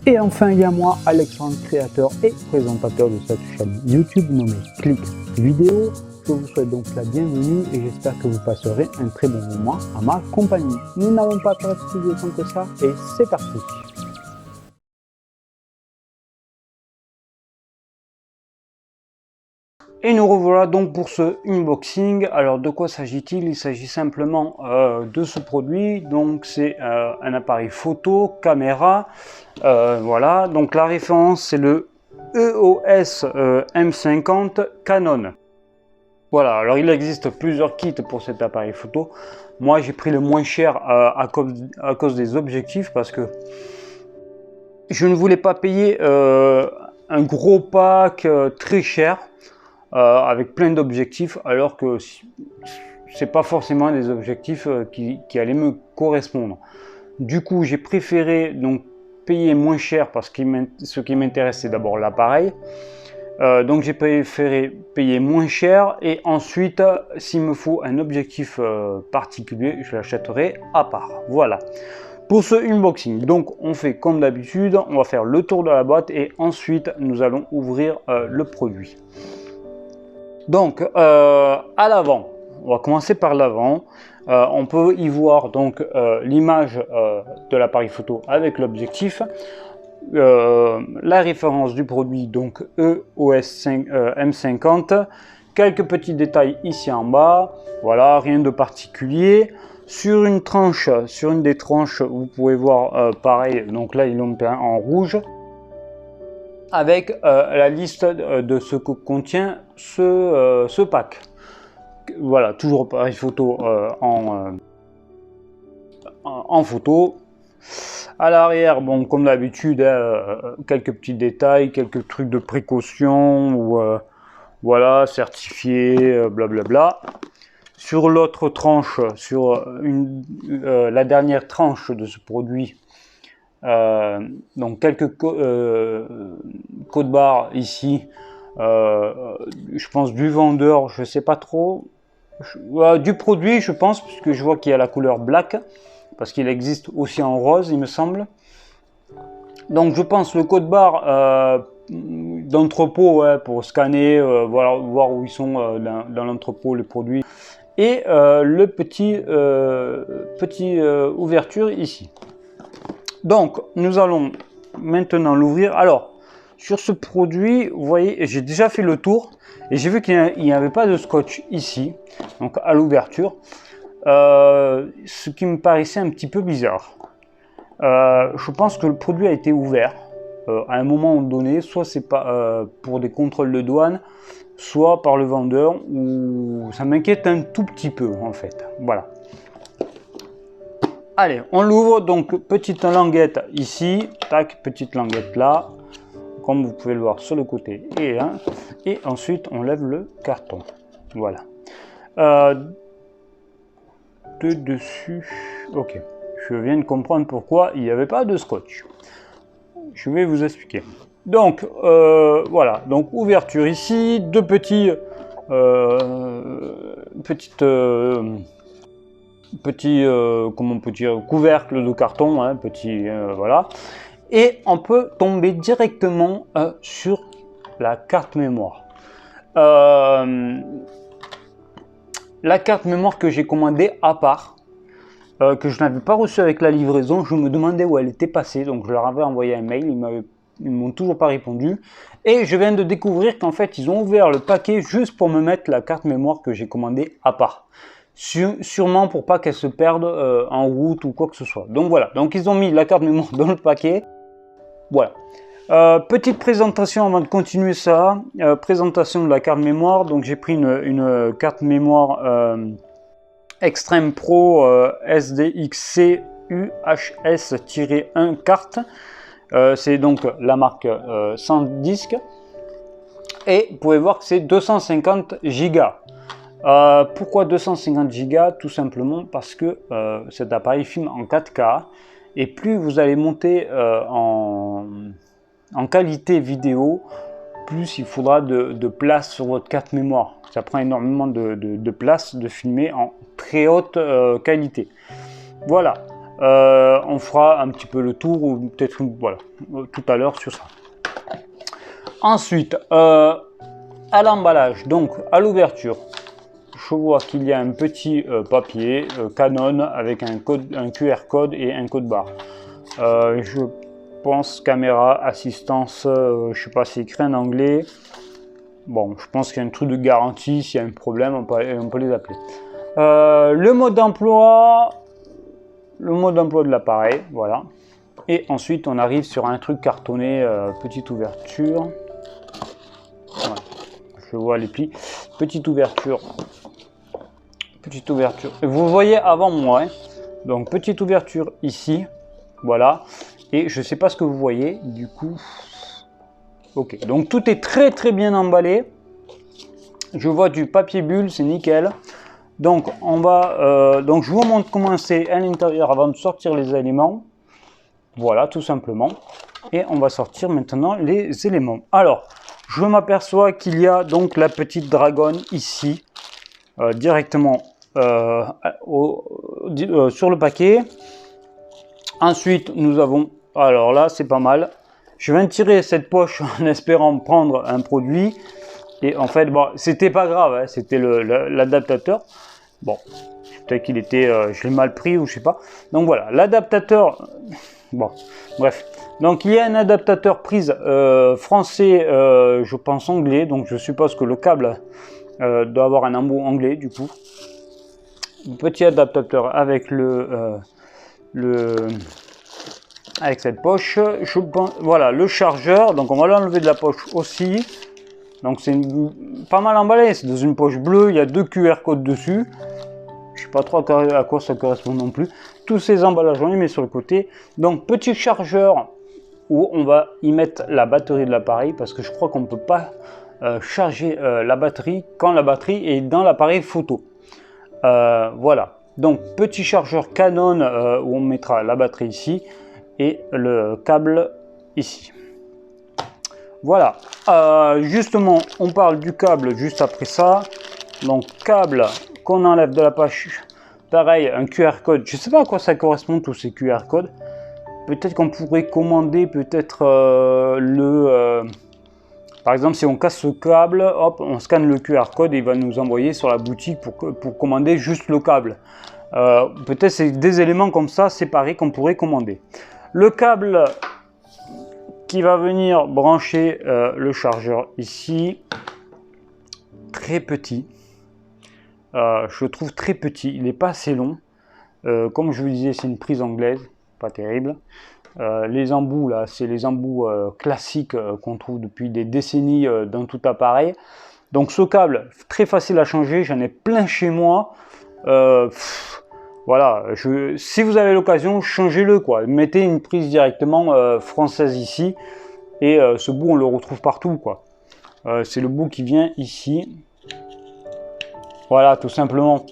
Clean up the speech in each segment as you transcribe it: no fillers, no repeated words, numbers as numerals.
Et enfin, il y a moi, Alexandre, créateur et présentateur de cette chaîne YouTube nommée Click Vidéo. Je vous souhaite donc la bienvenue et j'espère que vous passerez un très bon moment à ma compagnie. Nous n'avons pas perdu plus de temps que ça et c'est parti. Et nous revoilà donc pour ce unboxing. Alors de quoi s'agit-il? Il s'agit simplement de ce produit. Donc c'est un appareil photo, caméra. Voilà, donc la référence c'est le EOS M50 Canon. Voilà, alors il existe plusieurs kits pour cet appareil photo. Moi j'ai pris le moins cher à cause des objectifs parce que je ne voulais pas payer un gros pack très cher avec plein d'objectifs alors que c'est pas forcément des objectifs qui allaient me correspondre. Du coup j'ai préféré donc payer moins cher parce que ce qui m'intéresse c'est d'abord l'appareil. Donc j'ai préféré payer moins cher et ensuite s'il me faut un objectif particulier je l'achèterai à part. Voilà pour ce unboxing. Donc on fait comme d'habitude, on va faire le tour de la boîte et ensuite nous allons ouvrir le produit. Donc à l'avant, on va commencer par l'avant. On peut y voir donc l'image de l'appareil photo avec l'objectif. La référence du produit donc EOS M50, quelques petits détails ici en bas, voilà, rien de particulier. Sur une tranche, sur une des tranches, vous pouvez voir pareil, donc là ils l'ont peint en rouge avec la liste de ce que contient ce pack. Voilà, toujours appareil photo en photo. À l'arrière, bon, comme d'habitude, quelques petits détails, quelques trucs de précaution, ou voilà, certifié, blablabla. Sur l'autre tranche, sur la dernière tranche de ce produit, donc quelques codes barres ici, je pense du vendeur, je sais pas trop, du produit je pense, puisque je vois qu'il y a la couleur black. Parce qu'il existe aussi en rose, il me semble. Donc je pense le code barre d'entrepôt pour scanner, voir où ils sont dans l'entrepôt, les produits. Et le petit ouverture ici. Donc nous allons maintenant l'ouvrir. Alors sur ce produit, vous voyez, j'ai déjà fait le tour et j'ai vu qu'il n'y avait pas de scotch ici, donc à l'ouverture. Ce qui me paraissait un petit peu bizarre. Je pense que le produit a été ouvert à un moment donné, soit c'est pas pour des contrôles de douane, soit par le vendeur, ou ça m'inquiète un tout petit peu en fait. Voilà. Allez, on l'ouvre, donc petite languette ici, tac, petite languette là, comme vous pouvez le voir sur le côté, et ensuite on lève le carton. Voilà. Dessus, ok, je viens de comprendre pourquoi il n'y avait pas de scotch. Je vais vous expliquer. Donc voilà, donc ouverture ici, deux petits comment on peut dire, couvercle de carton, hein, voilà, et on peut tomber directement sur la carte mémoire. La carte mémoire que j'ai commandée à part, que je n'avais pas reçue avec la livraison, je me demandais où elle était passée, donc je leur avais envoyé un mail, ils m'ont toujours pas répondu, et je viens de découvrir qu'en fait ils ont ouvert le paquet juste pour me mettre la carte mémoire que j'ai commandée à part, sûrement pour pas qu'elle se perde en route ou quoi que ce soit. Donc voilà, donc ils ont mis la carte mémoire dans le paquet, voilà. Petite présentation avant de continuer ça, présentation de la carte mémoire. Donc j'ai pris une carte mémoire Extreme Pro SDXC UHS-1 carte. C'est donc la marque SanDisk et vous pouvez voir que c'est 250 Go. Pourquoi 250 Go? Tout simplement parce que cet appareil filme en 4K et plus vous allez monter en qualité vidéo, plus il faudra de place sur votre carte mémoire. Ça prend énormément de place de filmer en très haute qualité. Voilà. On fera un petit peu le tour, ou peut-être voilà, tout à l'heure sur ça. Ensuite, à l'emballage, donc à l'ouverture, je vois qu'il y a un petit papier Canon avec un QR code et un code barre. Je pense caméra, assistance, je sais pas si c'est écrit en anglais. Bon, je pense qu'il y a un truc de garantie, s'il y a un problème, on peut les appeler. Le mode d'emploi de l'appareil, voilà. Et ensuite, on arrive sur un truc cartonné, petite ouverture. Voilà. Je vois les plis. Petite ouverture. Petite ouverture. Et vous voyez avant moi, hein. Donc petite ouverture ici, voilà. Et je sais pas ce que vous voyez, du coup. Ok. Donc tout est très très bien emballé. Je vois du papier bulle, c'est nickel. Donc on va, donc je vous montre comment c'est à l'intérieur avant de sortir les éléments. Voilà, tout simplement. Et on va sortir maintenant les éléments. Alors, je m'aperçois qu'il y a donc la petite dragonne ici, directement sur le paquet. Ensuite, nous avons, alors là, c'est pas mal. Je viens de tirer cette poche en espérant prendre un produit. Et en fait, bon, c'était pas grave, hein, c'était l'adaptateur. Bon, peut-être qu'il était, je l'ai mal pris ou je sais pas. Donc voilà, l'adaptateur, bon, bref. Donc il y a un adaptateur prise français, je pense anglais. Donc je suppose que le câble doit avoir un embout anglais du coup. Un petit adaptateur avec avec cette poche. Je pense, voilà, le chargeur. Donc on va l'enlever de la poche aussi. Donc c'est pas mal emballé, c'est dans une poche bleue, il y a 2 QR codes dessus. Je sais pas trop à quoi ça correspond non plus. Tous ces emballages, on les met sur le côté. Donc petit chargeur où on va y mettre la batterie de l'appareil parce que je crois qu'on ne peut pas charger la batterie quand la batterie est dans l'appareil photo. Voilà, donc petit chargeur Canon où on mettra la batterie ici et le câble ici. Voilà, justement, on parle du câble juste après ça. Donc, câble qu'on enlève de la poche. Pareil, un QR code. Je ne sais pas à quoi ça correspond, tous ces QR codes. Peut-être qu'on pourrait commander peut-être par exemple, si on casse ce câble, hop, on scanne le QR code et il va nous envoyer sur la boutique pour commander juste le câble. Peut-être c'est des éléments comme ça séparés qu'on pourrait commander. Le câble qui va venir brancher le chargeur ici, très petit, je le trouve très petit, il n'est pas assez long, comme je vous disais c'est une prise anglaise, pas terrible. Les embouts là, c'est les embouts classiques qu'on trouve depuis des décennies dans tout appareil. Donc ce câble, très facile à changer, j'en ai plein chez moi. Voilà, si vous avez l'occasion, changez-le quoi. Mettez une prise directement française ici et ce bout on le retrouve partout quoi. C'est le bout qui vient ici. Voilà, tout simplement.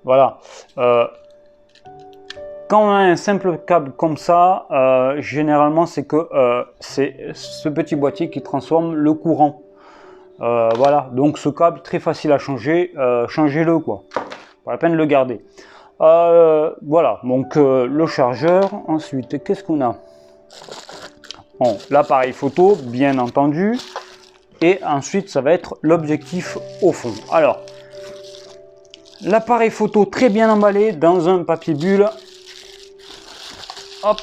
Voilà. Quand on a un simple câble comme ça, généralement c'est que c'est ce petit boîtier qui transforme le courant. Voilà, donc ce câble très facile à changer, changez-le quoi. Pas la peine de le garder. Voilà, donc le chargeur. Ensuite, qu'est-ce qu'on a? Bon, l'appareil photo, bien entendu. Et ensuite, ça va être l'objectif au fond. Alors, l'appareil photo très bien emballé dans un papier bulle. Hop,